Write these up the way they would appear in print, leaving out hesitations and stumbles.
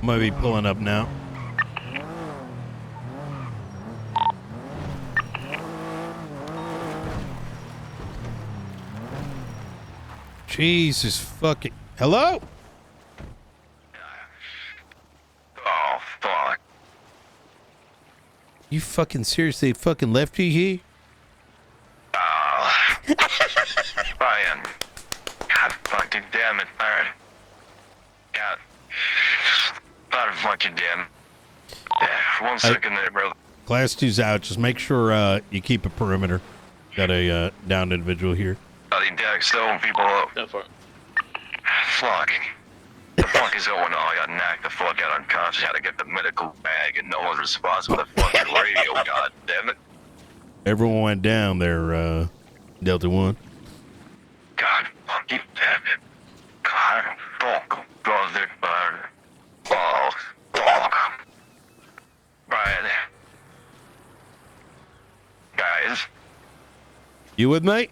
I'm gonna be pulling up now. Jesus fucking... Hello? Oh, fuck. You fucking seriously fucking left you here? Brian. God fucking damn it, Barrett. God. God fucking damn it. Yeah, 1 second there, bro. Class 2's out. Just make sure you keep a perimeter. Got a downed individual here. Bloody deck, throwing people up. Go for it. Fuck. The fuck is going on? I got knocked the fuck out unconscious. Had to get the medical bag and no one's responsible for the fucking radio. God damn it. Everyone went down there, Delta 1. God fucking damn it. God fuck. Brother, brother. Oh, fuck. Brian. Guys. You with me?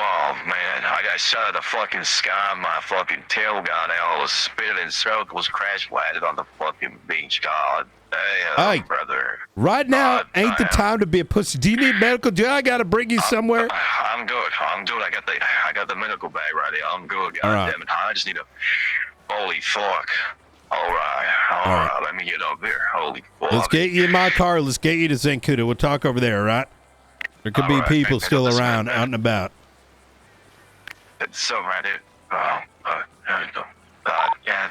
Oh man, I got shot at the fucking sky. My fucking tail got out. I was spinning circles, crash landed on the fucking beach. God damn, Hey, brother. Right now God ain't the damn. time to be a pussy. Do you need medical? Do I gotta bring you somewhere? I'm good. I'm good. I got the medical bag right here. I'm good. God All right. damn it. I just need a. Holy fuck. All right. Let me get up here. Holy fuck. Let's get you in my car. Let's get you to Zancuda. We'll talk over there, all right? There could All be right, people pick still up this around, man. out and about. It's so right here. Oh, yeah.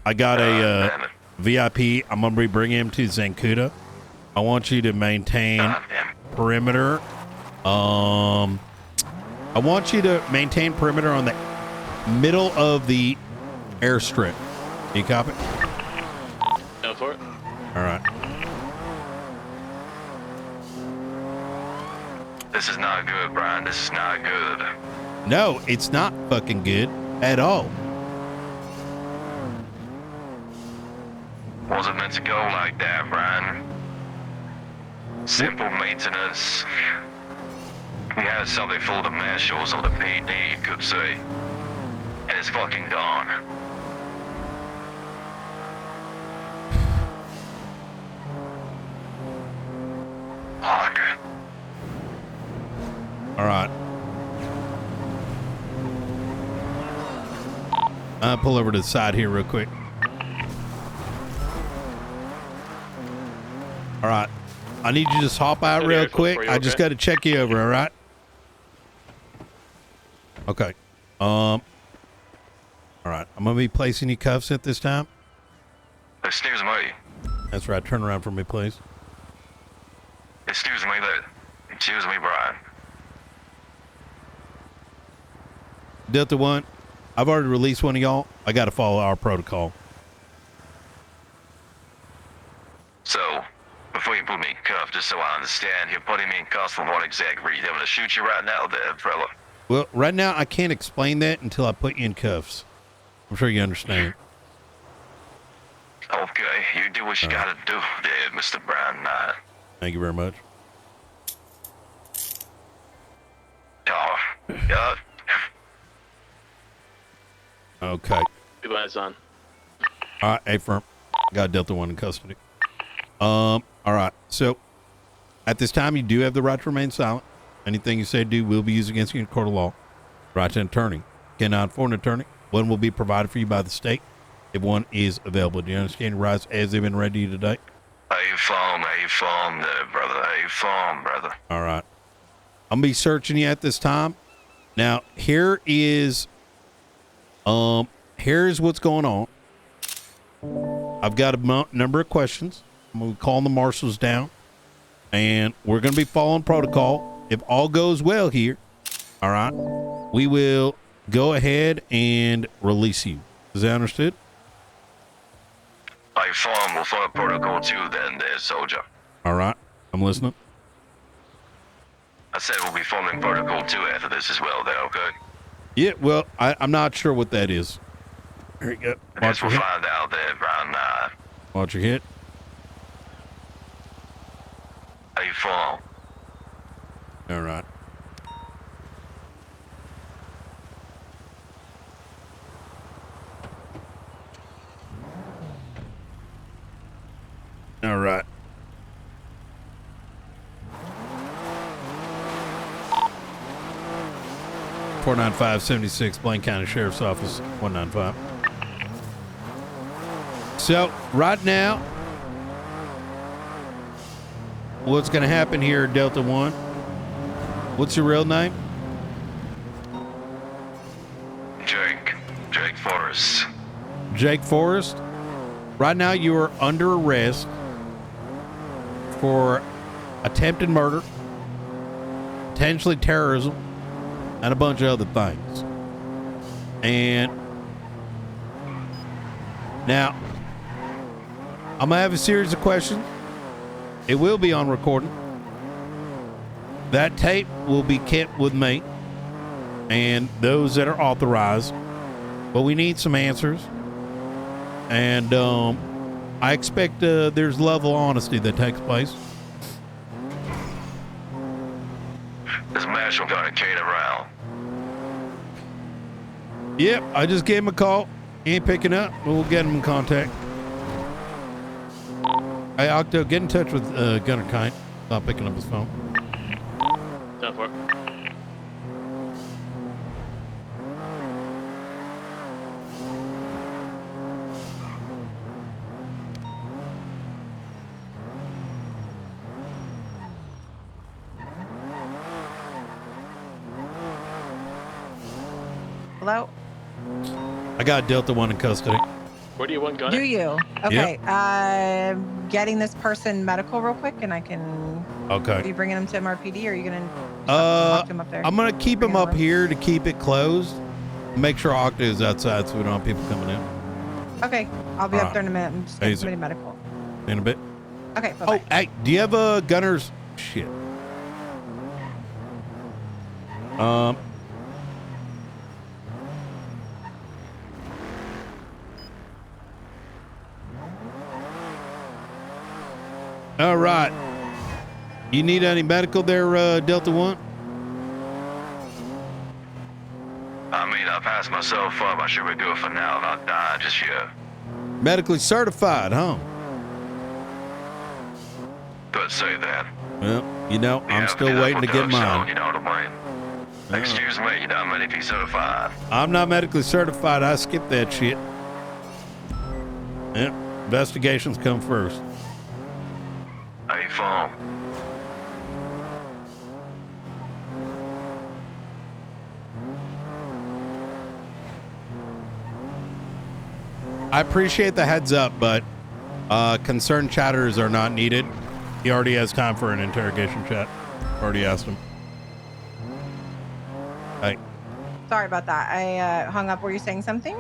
I got a damn it. VIP. I'm gonna be bringing him to Zancuda. I want you to maintain God damn it. perimeter. I want you to maintain perimeter on the middle of the airstrip. You copy? Go for it. All right. This is not good, Brian. This is not good. No, it's not fucking good at all. Wasn't meant to go like that, Brian. Simple maintenance. We had something for the marshals or the PD, you could say. And it's fucking gone. Fuck. All right. I'll pull over to the side here real quick. All right. I need you to just hop out Okay, real for quick. you, I just okay? got to check you over, all right? Okay. All right. I'm going to be placing you cuffs at this time. Excuse me. That's right. Turn around for me, please. Excuse me, excuse me, Brian. Delta 1, I've already released one of y'all. I got to follow our protocol. So, before you put me in cuffs, just so I understand, you're putting me in cuffs for what exact reason? I'm gonna shoot you right now there, fella. Well, right now, I can't explain that until I put you in cuffs. I'm sure you understand. Okay, you do what you gotta do there, Mr. Brown. Thank you very much. Yeah. Okay. Keep eyes on. All right, hey, firm. Got Delta 1 in custody. All right. So, at this time, you do have the right to remain silent. Anything you say or do will be used against you in court of law. Right to an attorney. Cannot afford an attorney. One will be provided for you by the state if one is available. Do you understand your rights as they've been read to you today? How you farm there, brother. How you farm, brother. All right. I'm going to be searching you at this time. Now, here's what's going on. I've got a number of questions. I'm going to be calling the marshals down, and we're going to be following protocol. If all goes well here, all right, we will go ahead and release you. Is that understood? How you farm? We'll follow protocol 2 then, there, soldier. All right. I'm listening. I said we'll be following protocol 2 after this as well, there, okay? Yeah, well, I'm not sure what that is. Here you go. I guess Watch your we'll hit. find out there, Brown. Watch your hit. How you farm? All right. All right. (49576) Blaine County Sheriff's Office 195. So right now, what's going to happen here, Delta One? What's your real name? Jake Forrest. Jake Forrest. Right now, you are under arrest for attempted murder, potentially terrorism, and a bunch of other things. And now, I'm gonna have a series of questions. It will be on recording. That tape will be kept with me and those that are authorized, but we need some answers. And I expect there's level of honesty that takes place. This Marshall got a Kate around. Yep, I just gave him a call. He ain't picking up. We'll get him in contact. Hey, Octo, get in touch with Gunner Kite. Not picking up his phone. 10-4. Hello? I got Delta One in custody. Where do you want Gunner? Do you? Okay. Getting this person medical real quick, and I can. Are Okay. you bringing him to MRPD, or are you gonna lock him up there? I'm gonna keep Bring him him up over? here to keep it closed. Make sure Octo is outside so we don't have people coming in. Okay, I'll be All up there in a minute. I'm just Easy. getting somebody medical. In a bit. Okay. Oh, Bye-bye. hey, do you have a Gunner's shit? All right. You need any medical there, Delta One? I mean, I passed myself up. I should be good for now, not die just yet. Medically certified, huh? Could say that. Well, you know, I'm Yeah, still but waiting to that's get what Doug mine. showed, you know what I mean? Excuse me, you don't mean if he's certified. I'm not medically certified. I skipped that shit. Yep. Investigations come first. Hey, phone. I appreciate the heads up, but concerned chatters are not needed. He already has time for an interrogation chat. Already asked him. Hey. Sorry about that. I hung up. Were you saying something?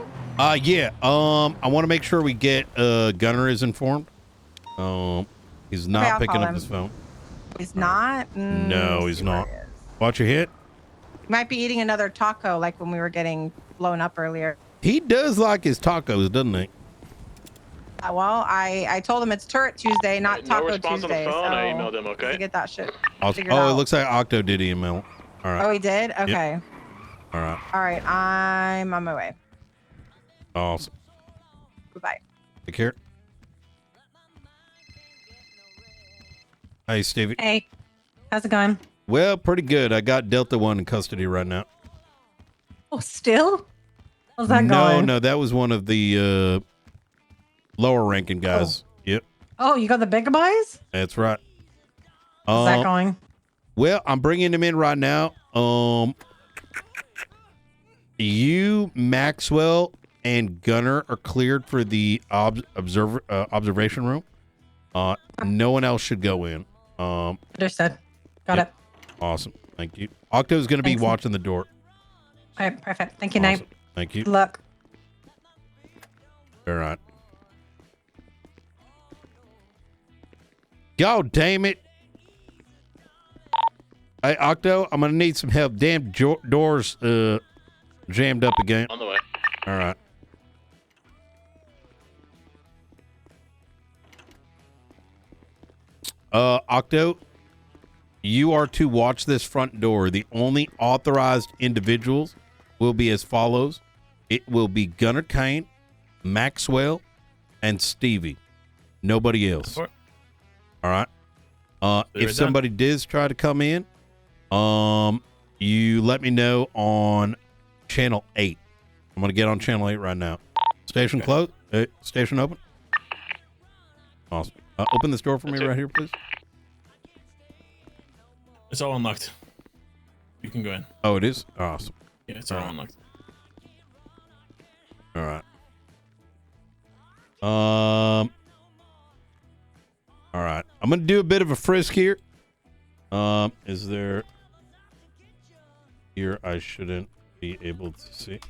Yeah. I want to make sure we get Gunner is informed. He's not I'll picking call up him. his phone. He's not. No, let's he's see where not. he is. Watch your hit. He might be eating another taco, like when we were getting blown up earlier. He does like his tacos, doesn't he? Well, I told him it's Turret Tuesday, not No Taco response on the Tuesday. phone. So I emailed him, to okay? get that shit Awesome. figured Oh, it out. looks like Octo did email. All right. Oh, he did? Okay. All right. All right. I'm on my way. Awesome. Bye-bye. Take care. Hey, Stevie. Hey, how's it going? Well, pretty good. I got Delta One in custody right now. Oh, still? How's that No, going? no, that was one of the lower ranking guys. Yep, Oh, you got the big boys? that's right. How's that going? Well, I'm bringing him in right now. You, Maxwell, and Gunner are cleared for the observation room. No one else should go in. Understood. Got Yep. it. Awesome. Thank you. Octo's going to be Thanks. watching the door. All right, perfect. Thank you, Awesome. Knight. Thank you. Good luck. All right. God damn it. Hey, Octo, I'm going to need some help. Damn doors jammed up again. On the way. All right. Octo, you are to watch this front door. The only authorized individuals will be as follows. It will be Gunner Kane, Maxwell, and Stevie. Nobody else. All right. If We're somebody does try to come in, you let me know on channel 8. I'm gonna get on channel 8 right now. Station closed. Station open. Awesome. Open this door for me right here, please. It's all unlocked. You can go in. Oh, it is? Awesome. Yeah, it's all unlocked. All right. All right. I'm gonna do a bit of a frisk here. Is there here I shouldn't be able to see?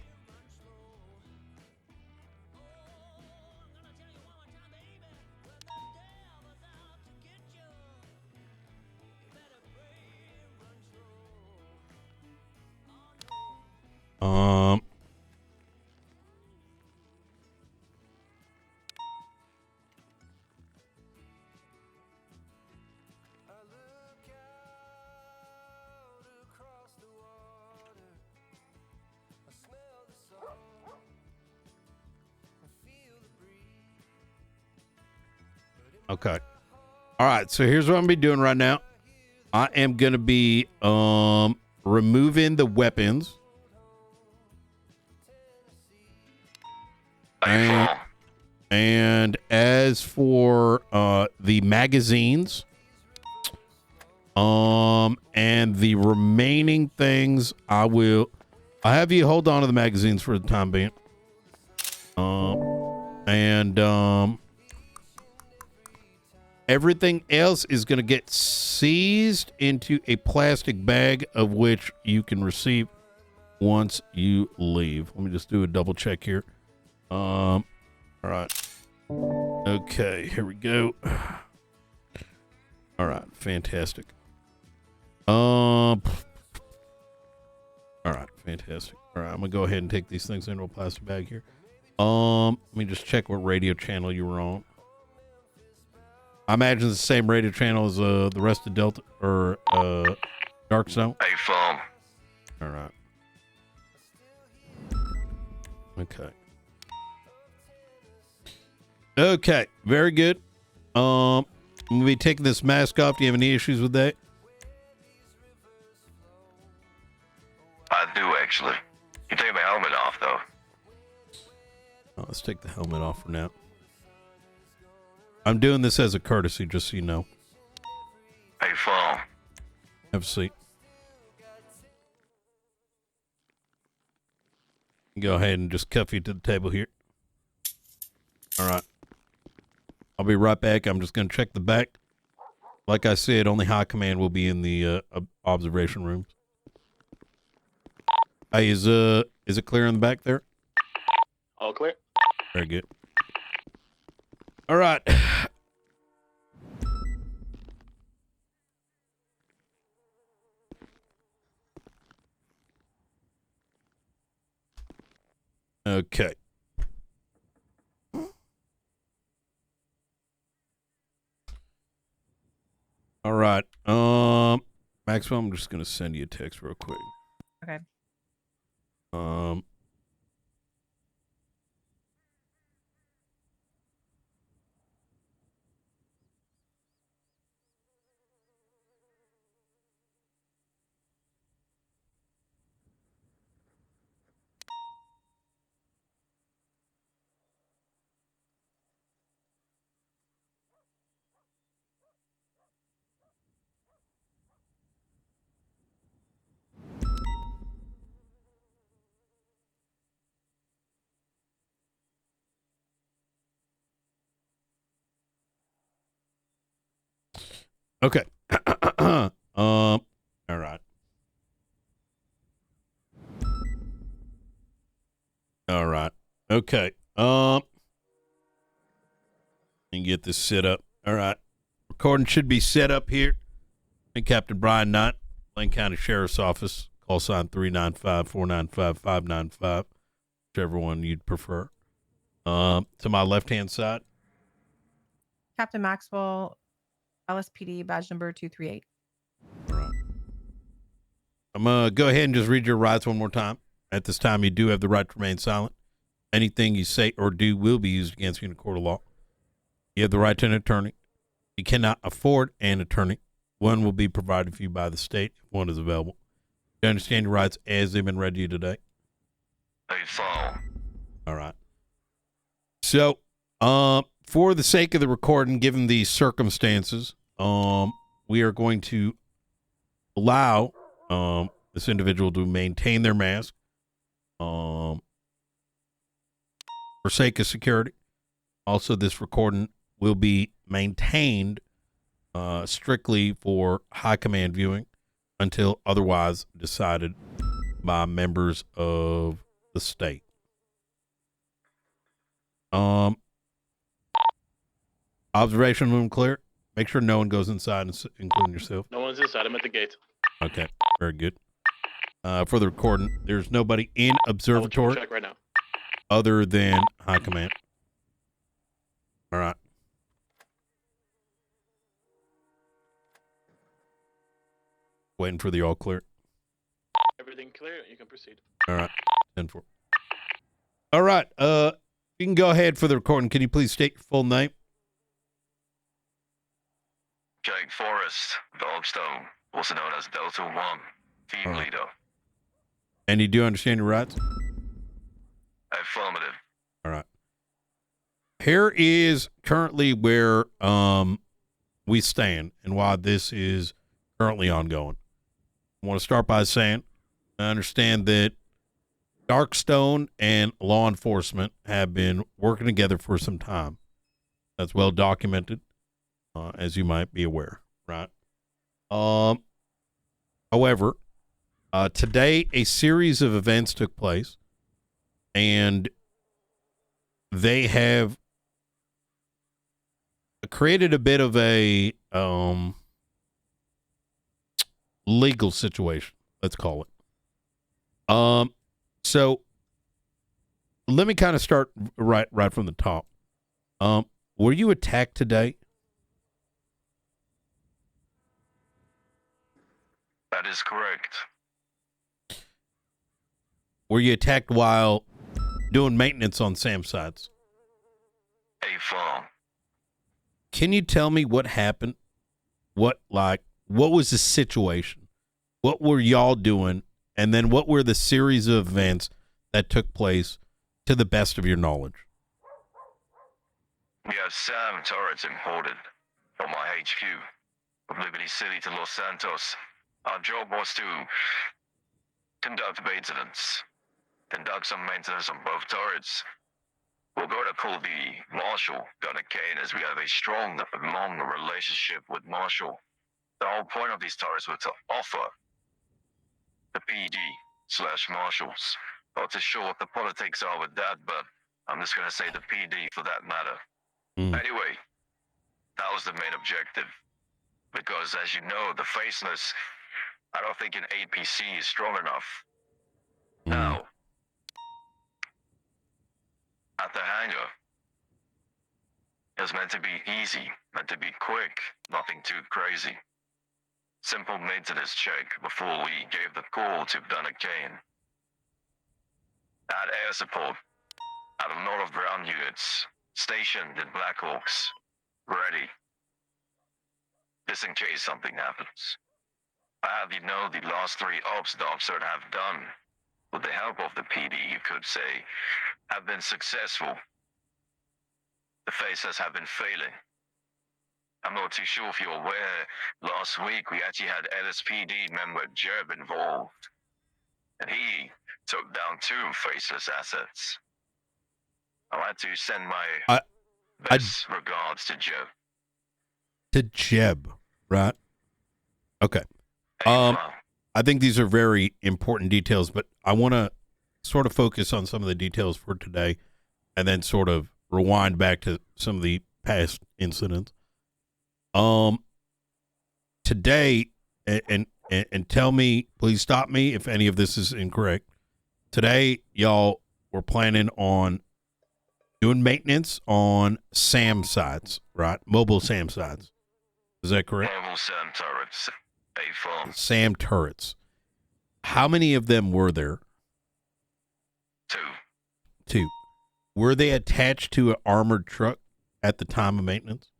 Okay. All right. So here's what I'm gonna be doing right now. I am gonna be removing the weapons. And as for the magazines, and the remaining things, I'll have you hold on to the magazines for the time being. Everything else is going to get seized into a plastic bag of which you can receive once you leave. Let me just do a double check here. All right. Okay, here we go. All right, fantastic. All right, fantastic. All right, I'm gonna go ahead and take these things into a plastic bag here. Let me just check what radio channel you were on. I imagine it's the same radio channel as the rest of Delta or Dark Zone. Hey, phone. All right. Okay. Okay, very good. I'm gonna be taking this mask off. Do you have any issues with that? I do, actually. You take my helmet off, though. Oh, let's take the helmet off for now. I'm doing this as a courtesy, just so you know. Hey, phone. Have a seat. Go ahead and just cuff you to the table here. All right. I'll be right back. I'm just going to check the back. Like I said, only high command will be in the observation rooms. Hey, is it clear in the back there? All clear. Very good. All right. Okay. All right. Maxwell, I'm just gonna send you a text real quick. Okay. Okay. All right. All right. Okay. And get this set up. All right. Recording should be set up here. And Captain Brian Knott, Lane County Sheriff's Office. Call sign 395-495-595. Whichever one you'd prefer. To my left-hand side. Captain Maxwell, LSPD badge number 238. All right. I'm going to go ahead and just read your rights one more time. At this time, you do have the right to remain silent. Anything you say or do will be used against you in a court of law. You have the right to an attorney. You cannot afford an attorney. One will be provided for you by the state if one is available. You understand your rights as they've been read to you today? They fall. All right. So, for the sake of the recording, given the circumstances, we are going to allow this individual to maintain their mask for sake of security. Also, this recording will be maintained strictly for high command viewing until otherwise decided by members of the state. Observation room clear. Make sure no one goes inside, including yourself. No one's inside. I'm at the gate. Okay, very good. For the recording, there's nobody in I'll observatory check right now. other than high command. All right. Waiting for the all clear. Everything clear? You can proceed. All right. 10-4. All right. You can go ahead for the recording. Can you please state your full name? Jake Forrest, Dogstone, also known as Delta 1, team Alright. leader. And you do understand your rights? Affirmative. All right. Here is currently where we stand and why this is currently ongoing. I want to start by saying I understand that Darkstone and law enforcement have been working together for some time. That's well documented, as you might be aware, right? However, today a series of events took place, and they have created a bit of a legal situation, let's call it. So let me kind of start right from the top. Were you attacked today? That is correct. Were you attacked while doing maintenance on Sam's sites? Affirm. Can you tell me what happened? What was the situation? What were y'all doing? And then what were the series of events that took place to the best of your knowledge? We have SAM turrets imported from my HQ from Liberty City to Los Santos. Our job was to conduct maintenance on both turrets. We're going to call the Marshal Gunner Kane, as we have a strong, long relationship with Marshal. The whole point of these turrets was to offer the PD/Marshals. Not too sure what the politics are with that, but I'm just going to say the PD for that matter. Anyway, that was the main objective. Because as you know, the faceless, I don't think an APC is strong enough. Now, at the hangar, it was meant to be easy, meant to be quick, nothing too crazy. Simple maintenance check before we gave the call to Gunner Kane. At air support, at a lot of ground units, stationed in Blackhawks, ready. Just in case something happens. I have you know the last 3 ops the officer have done, with the help of the PD, you could say, have been successful. The faces have been failing. I'm not too sure if you're aware, last week we actually had LSPD member Jerb involved. And he took down 2 faceless assets. I'd like to send my best regards to Jeb. To Jeb, right? Okay. I think these are very important details, but I want to sort of focus on some of the details for today and then sort of rewind back to some of the past incidents. Today, and tell me, please stop me if any of this is incorrect. Today, y'all were planning on doing maintenance on SAM sites, right? Mobile SAM sites. Is that correct? Mobile SAM turrets. SAM turrets. How many of them were there? 2. Were they attached to an armored truck at the time of maintenance?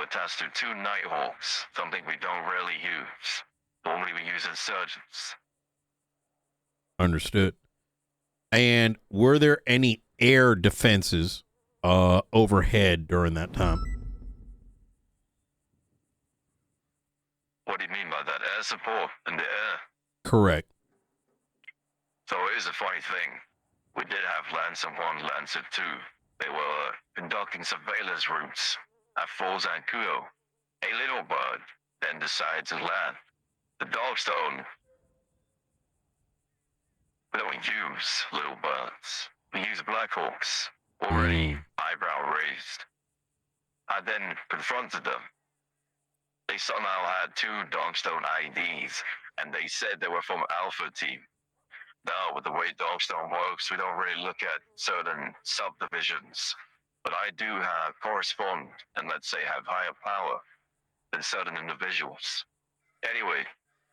attached to 2 Nighthawks, something we don't really use. Normally we use insurgents. Understood. And were there any air defenses overhead during that time? What do you mean by that? Air support in the air? Correct. So it is a funny thing. We did have Lancer 1, Lancer 2. They were conducting surveillance routes at Fort Zancudo. A little bird then decided to land. The Dogstone. We don't use little birds. We use Blackhawks. Already eyebrow raised. I then confronted them. They somehow had 2 Dogstone IDs, and they said they were from Alpha Team. Now, with the way Dogstone works, we don't really look at certain subdivisions. But I do correspond and let's say have higher power than certain individuals. Anyway,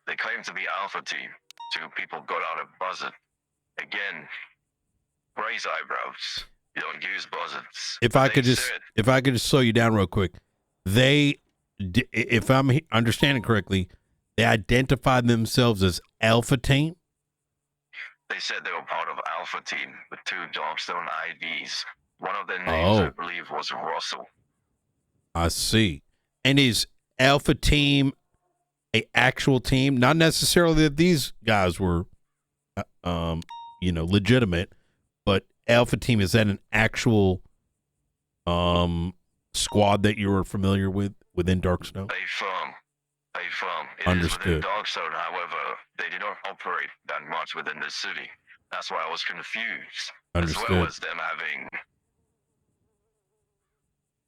they claim to be Alpha Team. 2 people got out of buzzard. Again, raise eyebrows. You don't use buzzards. If I could just slow you down real quick, if I'm understanding correctly, they identified themselves as Alpha Team. They said they were part of Alpha Team with 2 Dogstone IDs. One of their names, I believe, was Russell. I see. And is Alpha Team a actual team? Not necessarily that these guys were, legitimate, but Alpha Team, is that an actual squad that you were familiar with within Darkstone? A firm. It Understood. is within Darkstone, however, they do not operate that much within the city. That's why I was confused. Understood. As well as them having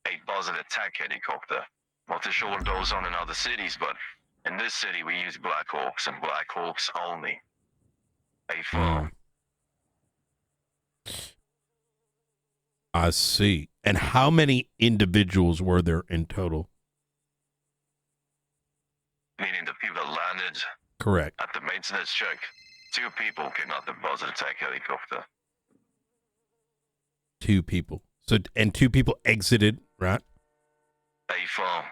a buzzard attack helicopter. Not too sure what goes on in other cities, but in this city we use Blackhawks and Blackhawks only. A firm. I see. And how many individuals were there in total? Meaning the people that landed Correct. at the maintenance check. 2 people came out the buzzard attack helicopter. 2 people. So, and 2 people exited, right? A firm.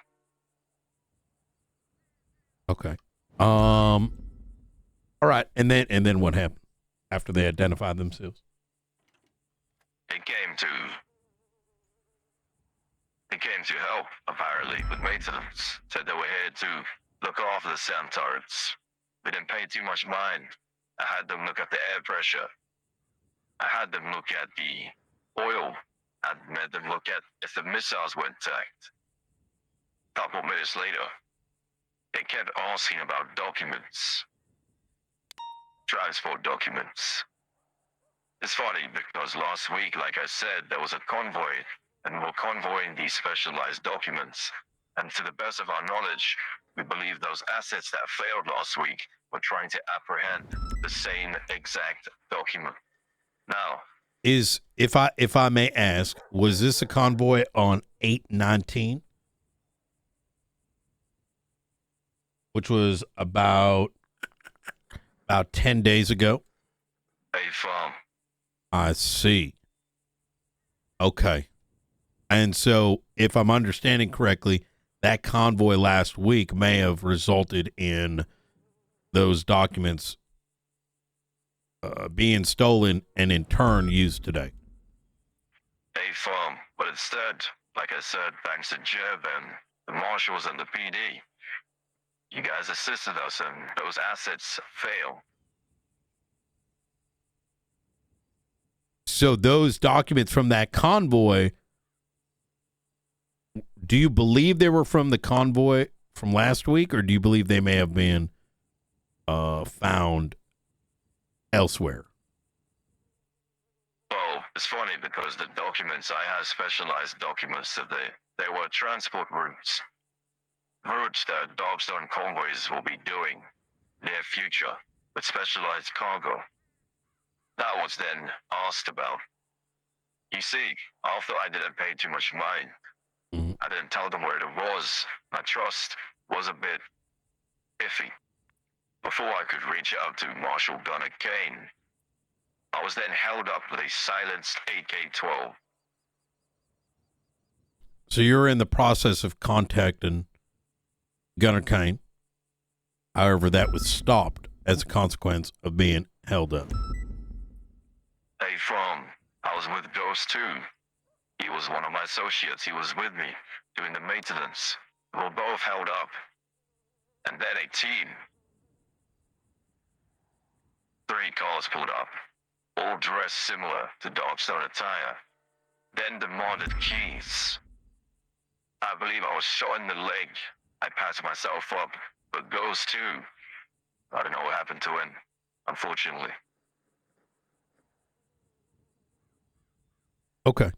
Okay. All right. And then what happened after they identified themselves? It came to help, apparently, with maintenance. Said they were here to look after the sound turrets. We didn't pay too much mind. I had them look at the air pressure. I had them look at the oil. I made them look at if the missiles were intact. A couple minutes later, they kept asking about documents. Transport documents. It's funny because last week, like I said, there was a convoy, and we're convoying these specialized documents. And to the best of our knowledge, we believe those assets that failed last week were trying to apprehend the same exact document. Now, If I may ask, was this a convoy on 8/19, which was about 10 days ago? a firm. I see. Okay. And so, if I'm understanding correctly, that convoy last week may have resulted in those documents being stolen and in turn used today. A firm. But instead, like I said, thanks to Jeb and the marshals and the PD, you guys assisted us and those assets fail. So those documents from that convoy, do you believe they were from the convoy from last week, or do you believe they may have been found elsewhere? Well, it's funny because the documents, I have specialized documents that they were transport routes. Routes that Darkstone convoys will be doing near future with specialized cargo. That was then asked about. You see, after I didn't pay too much mind, I didn't tell them where it was. My trust was a bit iffy. Before I could reach out to Marshal Gunner Kane, I was then held up with a silenced AK-12. So you're in the process of contacting Gunner Kane. However, that was stopped as a consequence of being held up. Hey, I was with Ghost too. He was one of my associates. He was with me doing the maintenance. We were both held up. And then a team. 3 cars pulled up, all dressed similar to Dogstone attire. Then demanded keys. I believe I was shot in the leg. I patched myself up, but Ghost too. I don't know what happened to him, unfortunately. Okay.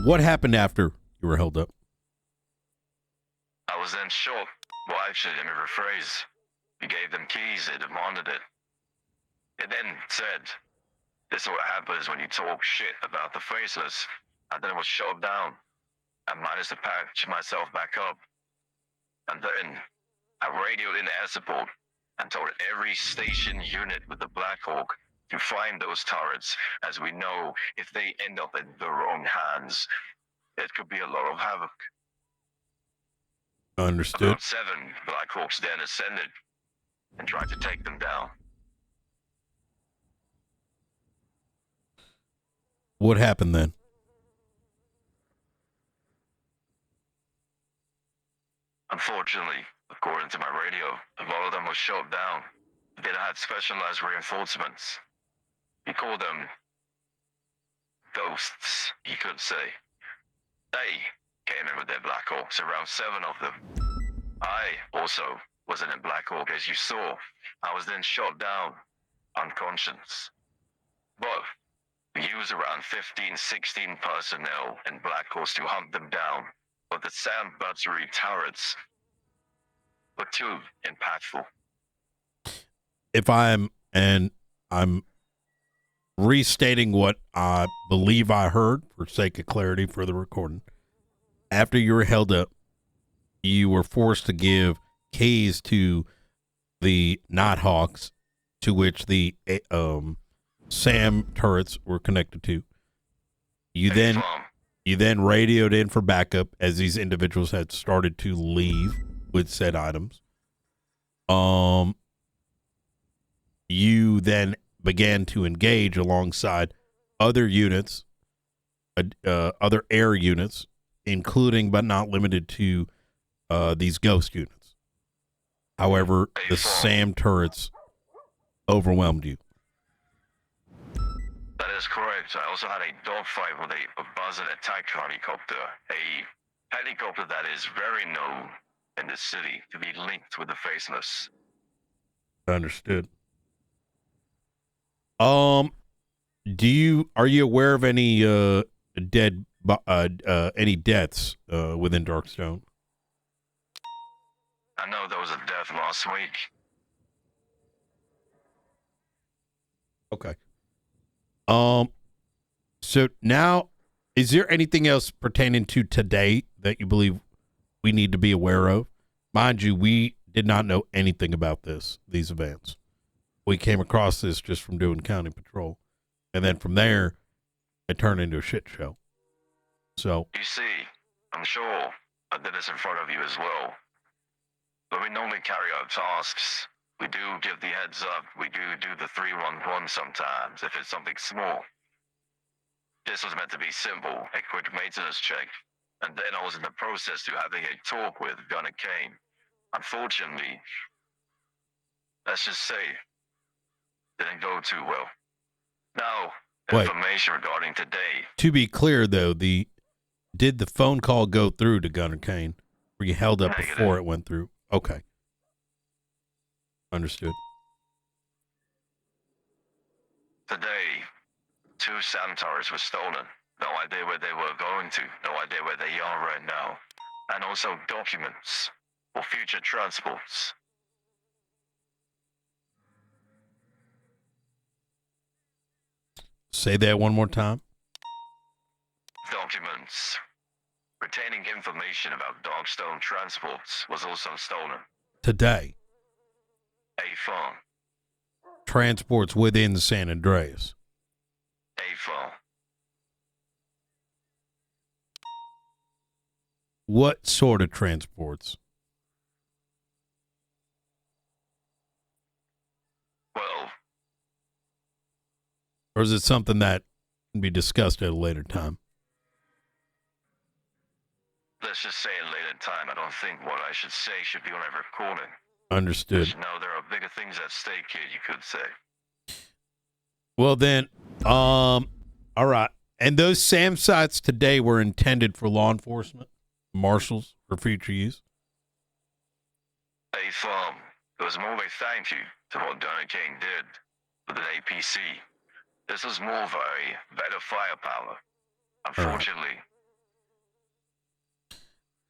What happened after you were held up? I was then shot. Well, actually, let me rephrase. We gave them keys, they demanded it. It then said, this is what happens when you talk shit about the faceless. And then it was shot down. I managed to patch myself back up. And then I radioed in air support and told every station unit with the Black Hawk to find those turrets, as we know if they end up in the wrong hands, it could be a lot of havoc. Understood. About 7 Black Hawks then ascended and tried to take them down. What happened then? Unfortunately, according to my radio, a lot of them were shot down. They had specialized reinforcements. He called them ghosts, he could say. They came in with their Black Hawks, around 7 of them. I also wasn't in Black Hawk, as you saw. I was then shot down, unconscious. But we used around 15, 16 personnel in Black Hawks to hunt them down. But the Sam Battery turrets were too impactful. If I'm restating what I believe I heard for sake of clarity for the recording. After you were held up, you were forced to give keys to the Nighthawks, to which the SAM turrets were connected to. You then radioed in for backup as these individuals had started to leave with said items. You then began to engage alongside other units, other air units, including but not limited to these ghost units. However, the SAM turrets overwhelmed you. That is correct. I also had a dogfight with a Buzzard attack helicopter, a helicopter that is very known in the city to be linked with the Faceless. Understood. Are you aware of any any deaths within Darkstone? I know there was a death last week. Okay. So now, is there anything else pertaining to today that you believe we need to be aware of? Mind you, we did not know anything about these events. We came across this just from doing county patrol. And then from there, it turned into a shit show. So. You see, I'm sure I did this in front of you as well. But we normally carry out tasks. We do give the heads up. We do the 311 sometimes if it's something small. This was meant to be simple, a quick maintenance check. And then I was in the process to having a talk with Gunner Kane. Unfortunately, let's just say, didn't go too well. Now, information regarding today. To be clear, though, did the phone call go through to Gunner Kane? Were you held up before it went through? Okay. Understood. Today, 2 SAM towers were stolen. No idea where they were going to. No idea where they are right now. And also documents for future transports. Say that one more time. Documents retaining information about Darkstone transports was also stolen. Today. A phone. Transports within San Andreas. A phone. what sort of transports? Well, Or is it something that can be discussed at a later time? let's just say at a later time. I don't think what I should say should be on a recording. Understood. You know, there are bigger things at stake here, you could say. Well then, all right. And those SAM sites today were intended for law enforcement, marshals, for future use? Hey, it was more of a thank you to what Gunner King did with an APC. This was more of a better firepower, unfortunately.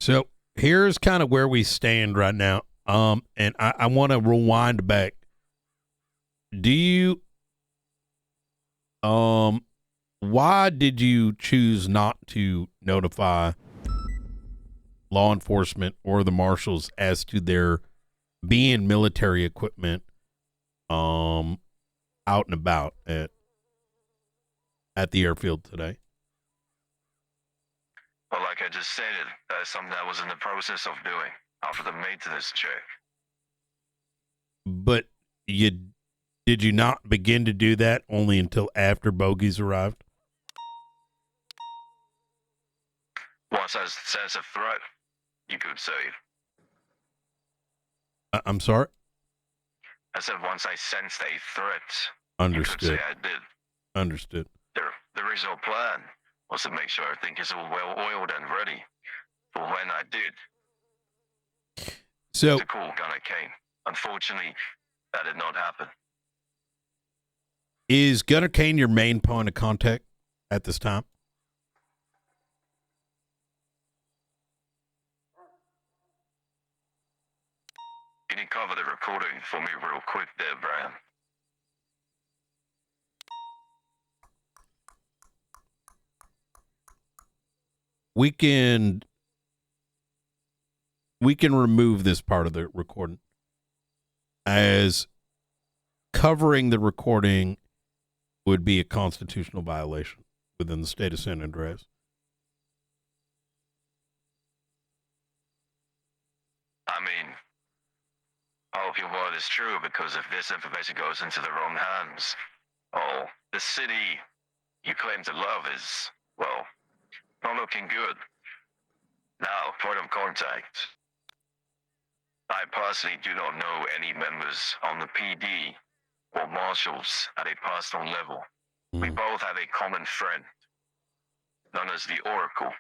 So here's kind of where we stand right now. And I want to rewind back. Do you, why did you choose not to notify law enforcement or the marshals as to their being military equipment, out and about at the airfield today? Well, like I just stated, that is something I was in the process of doing after the maintenance check. But did you not begin to do that only until after bogies arrived? Once I sense a threat, you could say. I'm sorry? I said once I sensed a threat, Understood. you could say I did. Understood. The original plan was to make sure everything is all well oiled and ready for when I did. So, To call Gunner Kane. Unfortunately, that did not happen. is Gunner Kane your main point of contact at this time? Can you cover the recording for me real quick there, Brian? We can remove this part of the recording, as covering the recording would be a constitutional violation within the state of San Andreas. I mean, I hope your word is true, because if this information goes into the wrong hands, oh, the city you claim to love is, well, not looking good. Now, point of contact. I personally do not know any members on the PD or marshals at a personal level. We both have a common friend, known as the Oracle.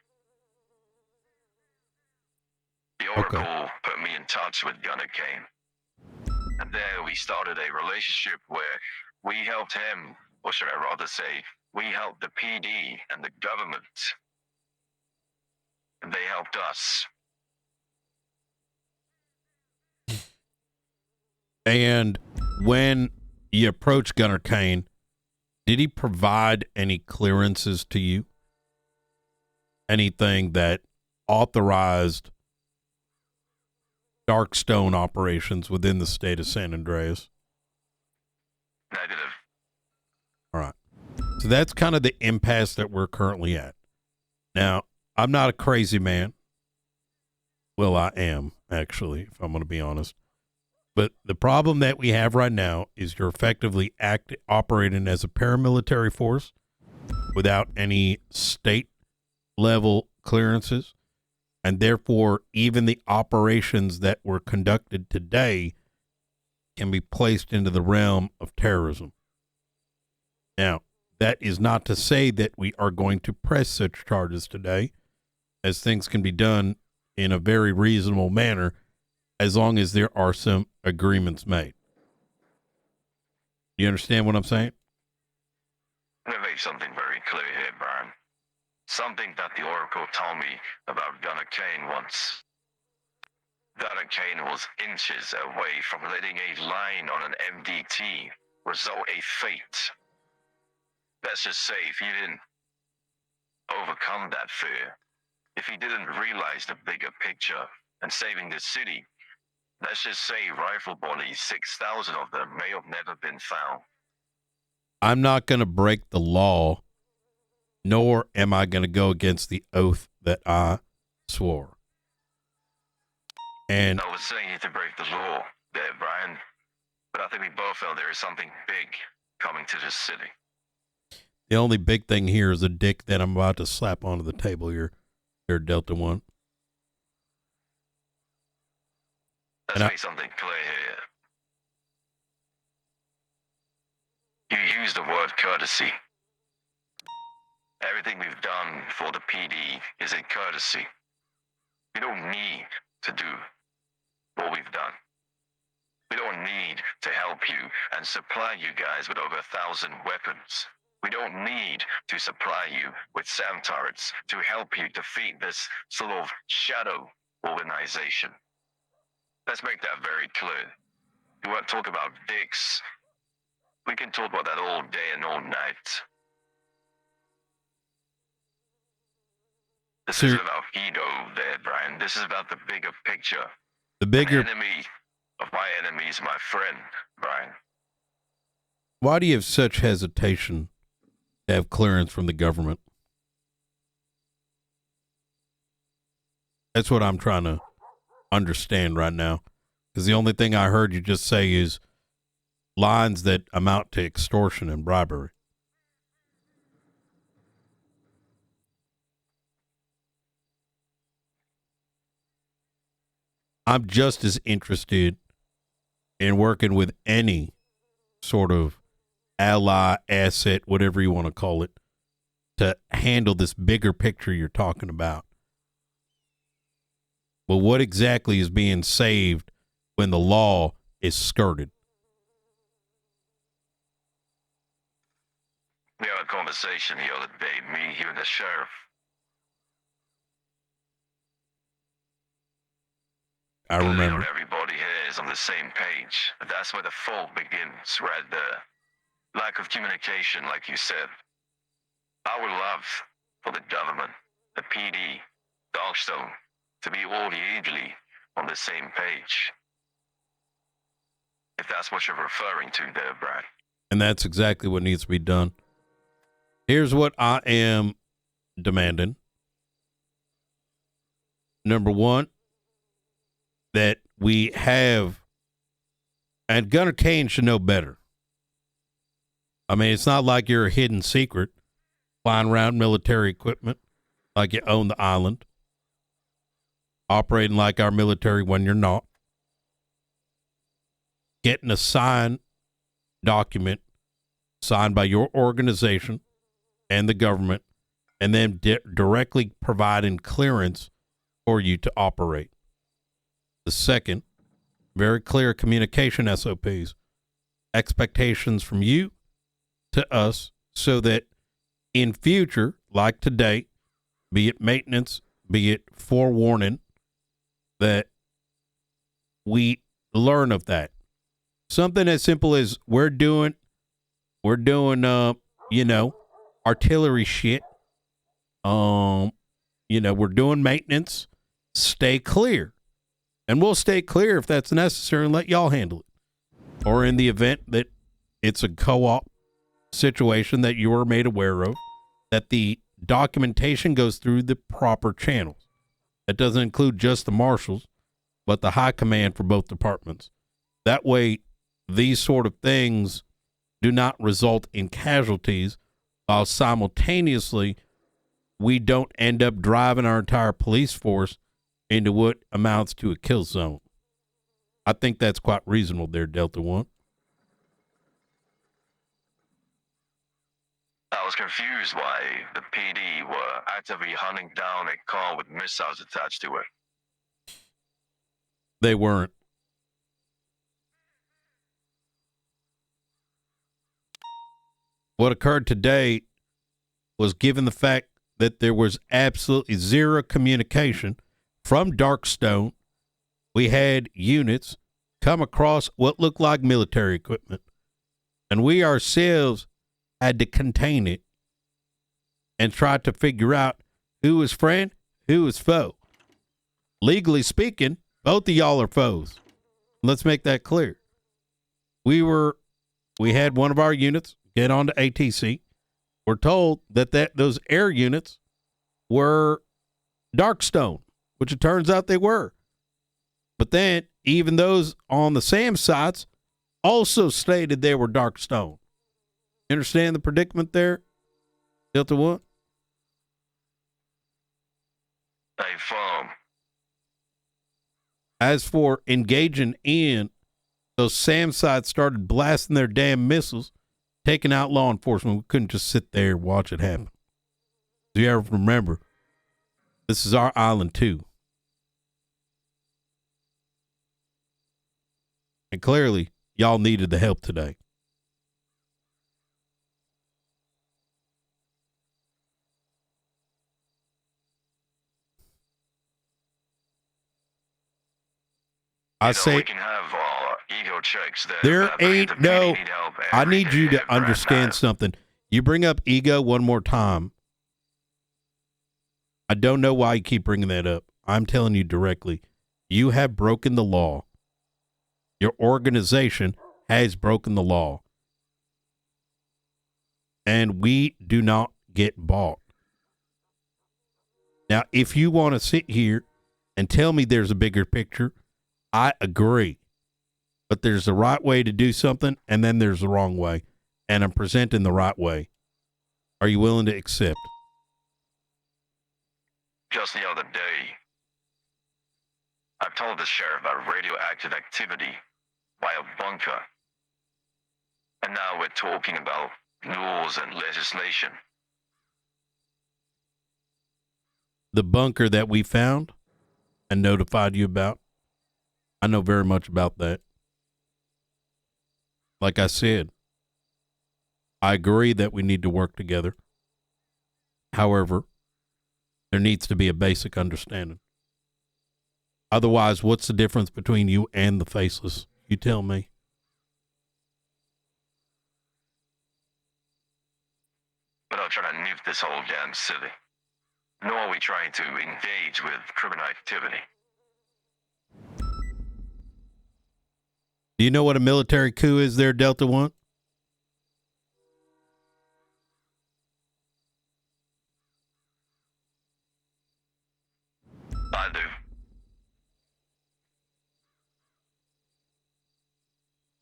The Oracle put me in touch with Gunner Kane. And there we started a relationship where we helped him, or should I rather say, we helped the PD and the government. And they helped us. And when you approached Gunner Kane, did he provide any clearances to you? Anything that authorized Darkstone operations within the state of San Andreas? Negative. All right. So that's kind of the impasse that we're currently at. Now, I'm not a crazy man. Well, I am, actually, if I'm going to be honest. But the problem that we have right now is you're effectively operating as a paramilitary force without any state level clearances. And therefore, even the operations that were conducted today can be placed into the realm of terrorism. Now, that is not to say that we are going to press such charges today, as things can be done in a very reasonable manner as long as there are some agreements made. You understand what I'm saying? Let me make something very clear here, Brian. Something that the Oracle told me about Gunner Kane once. Gunner Kane was inches away from letting a line on an MDT result a fate. Let's just say if he didn't overcome that fear, if he didn't realize the bigger picture and saving the city, let's just say rifle bodies, 6,000 of them, may have never been found. I'm not going to break the law, nor am I going to go against the oath that I swore. And I was saying you to break the law there, Brian. But I think we both felt there is something big coming to this city. the only big thing here is a dick that I'm about to slap onto the table here. There, Delta One. Let's And I- make something clear here. You use the word courtesy. Everything we've done for the PD is a courtesy. We don't need to do what we've done. We don't need to help you and supply you guys with over 1,000 weapons. We don't need to supply you with SAM turrets to help you defeat this sort of shadow organization. Let's make that very clear. You want to talk about dicks? We can talk about that all day and all night. This So- isn't about ego there, Brian. This is about the bigger picture. The bigger. An enemy of my enemy is my friend, Brian. Why do you have such hesitation to have clearance from the government? That's what I'm trying to understand right now. Because the only thing I heard you just say is lines that amount to extortion and bribery. I'm just as interested in working with any sort of ally, asset, whatever you want to call it, to handle this bigger picture you're talking about. But what exactly is being saved when the law is skirted? We had a conversation the other day, me, you, and the sheriff. I Clearly remember. not everybody here is on the same page. But that's where the fault begins, right there. Lack of communication, like you said. I would love for the government, the PD, Darkstone, to be all hugely on the same page. If that's what you're referring to there, Brad. And that's exactly what needs to be done. Here's what I am demanding. Number one, that we have, and Gunner Kane should know better. I mean, it's not like you're a hidden secret flying around military equipment like you own the island, operating like our military when you're not, getting a signed document signed by your organization and the government, and then directly providing clearance for you to operate. The second, very clear communication SOPs, expectations from you to us, so that in future, like today, be it maintenance, be it forewarning, that we learn of that. Something as simple as we're doing artillery shit. We're doing maintenance. Stay clear. And we'll stay clear if that's necessary and let y'all handle it. Or in the event that it's a co-op situation that you are made aware of, that the documentation goes through the proper channels. That doesn't include just the marshals, but the high command for both departments. That way, these sort of things do not result in casualties, while simultaneously we don't end up driving our entire police force into what amounts to a kill zone. I think that's quite reasonable there, Delta One. I was confused why the PD were actively hunting down a car with missiles attached to it. They weren't. What occurred today was, given the fact that there was absolutely zero communication from Darkstone, we had units come across what looked like military equipment, and we ourselves had to contain it and try to figure out who was friend, who was foe. Legally speaking, both of y'all are foes. Let's make that clear. We had one of our units get onto ATC. We're told that those air units were Darkstone, which it turns out they were. But then even those on the SAM sites also stated they were dark stone. You understand the predicament there, Delta One? Hey, firm. As for engaging in, those SAM sites started blasting their damn missiles, taking out law enforcement. We couldn't just sit there and watch it happen. Do you ever remember? This is our island too. And clearly, y'all needed the help today. I say we can have ego checks there but if ain't the PD no. need help I every need you day, to right understand now. something. You bring up ego one more time. I don't know why you keep bringing that up. I'm telling you directly. You have broken the law. Your organization has broken the law. And we do not get bought. Now, if you want to sit here and tell me there's a bigger picture, I agree. But there's the right way to do something, and then there's the wrong way. And I'm presenting the right way. Are you willing to accept? Just the other day, I told the sheriff about radioactive activity by a bunker. And now we're talking about laws and legislation. The bunker that we found and notified you about, I know very much about that. Like I said, I agree that we need to work together. However, there needs to be a basic understanding. Otherwise, what's the difference between you and the faceless? You tell me. We're not trying to nuke this whole damn city. Nor are we trying to engage with criminal activity. Do you know what a military coup is there, Delta One? I do.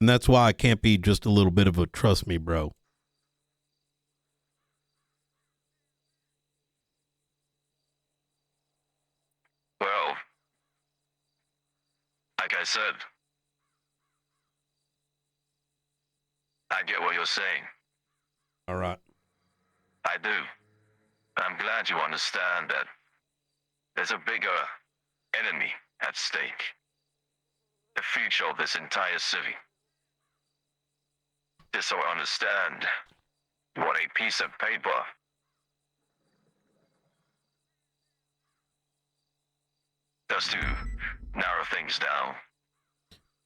And that's why I can't be just a little bit of a trust me, bro. Well, like I said, I get what you're saying. All right. I do. I'm glad you understand that there's a bigger enemy at stake. The future of this entire city. Just so I understand what a piece of paper does to narrow things down.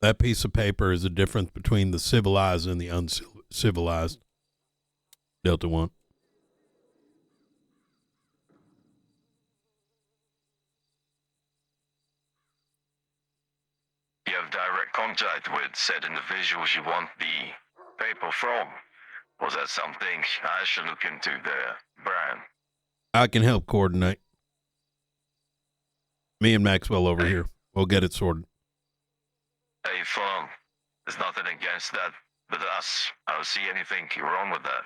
That piece of paper is the difference between the civilized and the uncivilized. Delta One. You have direct contact with said individuals you want the paper from. Was that something I should look into there, Brian? I can help coordinate. Me and Maxwell over here. We'll get it sorted. Hey, firm. There's nothing against that with us. I don't see anything wrong with that.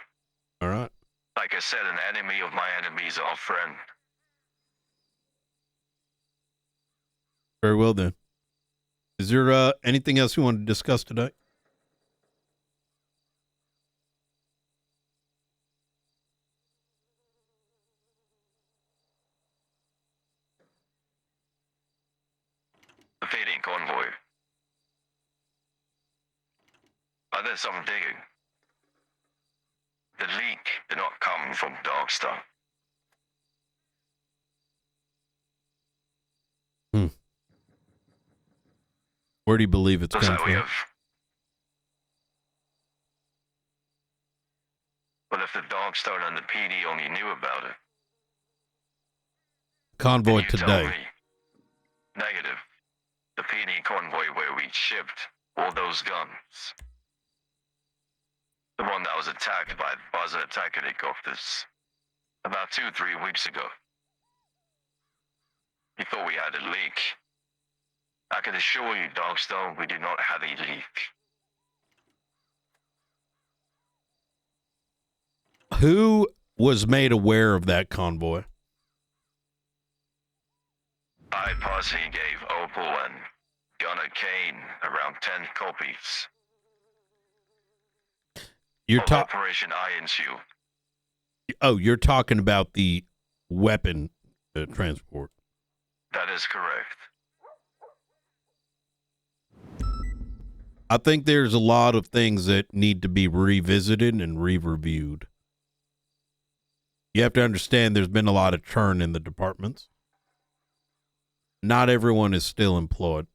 All right. Like I said, an enemy of my enemy is our friend. Very well then. Is there anything else you want to discuss today? The feeding convoy. I did some digging. The leak did not come from Darkstar. Where do you believe it's Looks come like we from? have. But if the Darkstar and the PD only knew about it. Convoy then you tell today. me. Negative. The PD convoy where we shipped all those guns. The one that was attacked by buzzer attack helicopters about 2-3 weeks ago. You thought we had a leak. I can assure you, Darkstone, we do not have a leak. Who was made aware of that convoy? I personally gave Opal and Gunner Kane around 10 copies You're of talking. Operation Iron Shoe. Oh, you're talking about the weapon transport. That is correct. I think there's a lot of things that need to be revisited and re-reviewed. You have to understand there's been a lot of churn in the departments. Not everyone is still employed.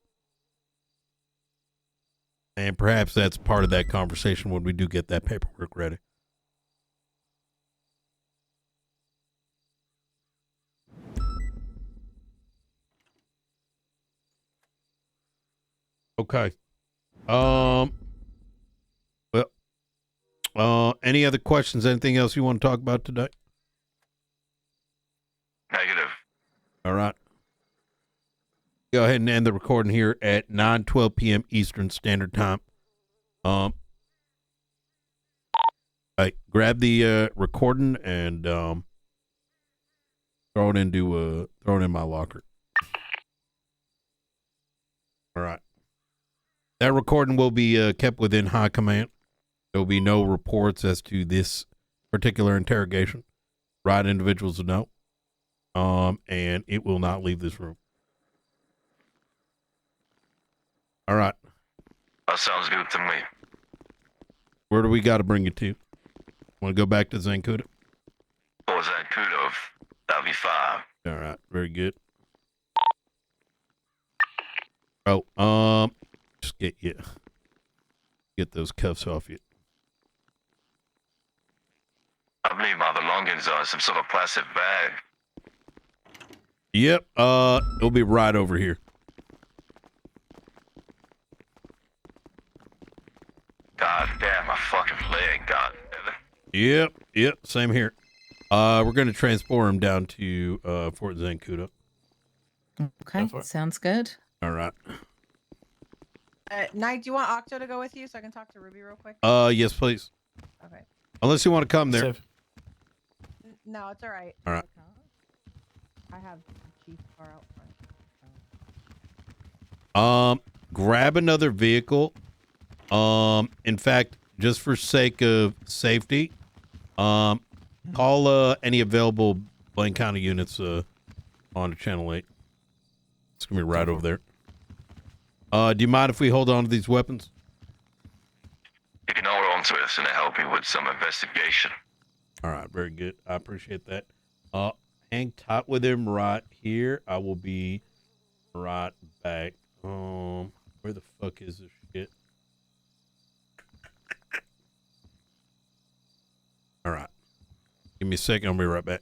And perhaps that's part of that conversation when we do get that paperwork ready. Okay. Any other questions? Anything else you want to talk about today? Negative. All right. Go ahead and end the recording here at 9:12 p.m. Eastern Standard Time. All right, grab the recording and throw it in my locker. All right. That recording will be kept within high command. There will be no reports as to this particular interrogation. Right individuals will know. And it will not leave this room. All right. That sounds good to me. Where do we got to bring you to? Want to go back to Zancuda? Or Zancudo, that'll be fine. All right. Very good. Oh, just get those cuffs off you. I believe my belongings are in some sort of plastic bag. Yep. It'll be right over here. God damn, my fucking leg, God damn it. Yep. Same here. We're gonna transport him down to Fort Zancuda. Okay, Go for it. sounds good. All right. Knight, do you want Octo to go with you so I can talk to Ruby real quick? Yes, please. Okay. Unless you want to come there. Safe. No, it's all right. All right. I have the chief car out front. Grab another vehicle. In fact, just for sake of safety, call any available Blaine County units on to Channel 8. It's gonna be right over there. Do you mind if we hold on to these weapons? You can hold on to it and help you with some investigation. All right, very good. I appreciate that. Hang tight with him right here. I will be right back. Where the fuck is this shit? All right. Give me a second. I'll be right back.